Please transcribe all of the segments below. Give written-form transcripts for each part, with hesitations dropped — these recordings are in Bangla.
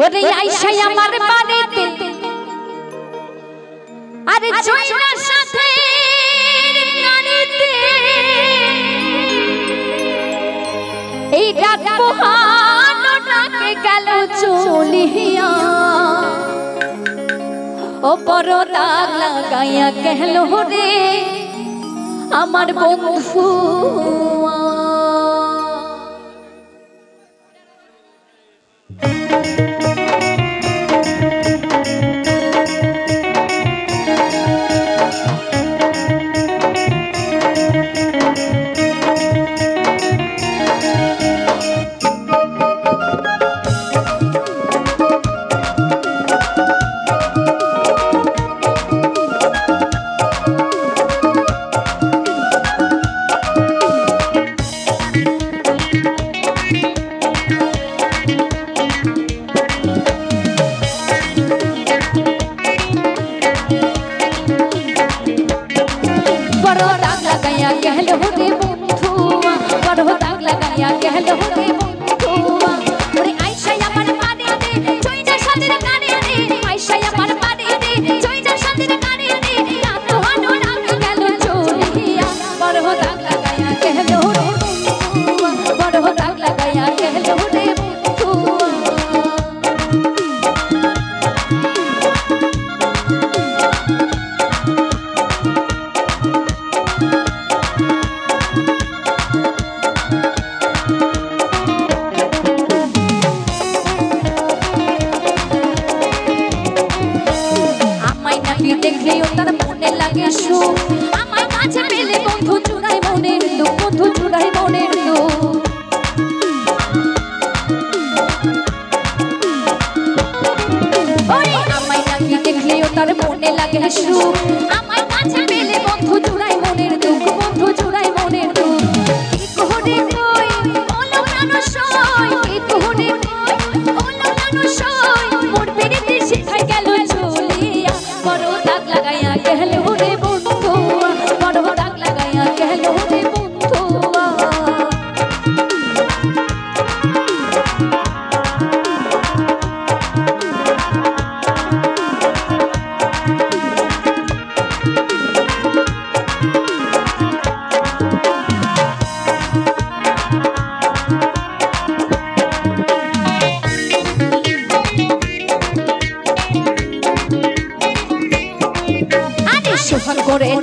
ওরে আইসাই আমার বাড়িতে আরে জয়নার সাথে গাড়িতে এই রাত পোহানো ডাকে গেল চলিয়া ও বড় দাগ লাগাইয়া গেল রে আমার বন্ধু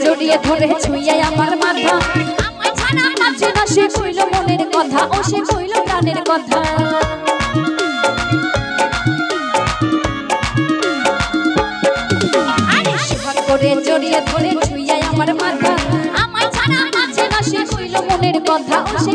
জড়িয়ে ধরে ছুঁয়ে আমার মাথা আমায় ছাড়া বাঁচে না সে কইল মনের কথা ও সে কইল প্রাণের কথা আরে সুহাগ করে জড়িয়ে ধরে ছুঁয়ে আমার মাথা আমায় ছাড়া বাঁচে না সে কইল মনের কথা ও সে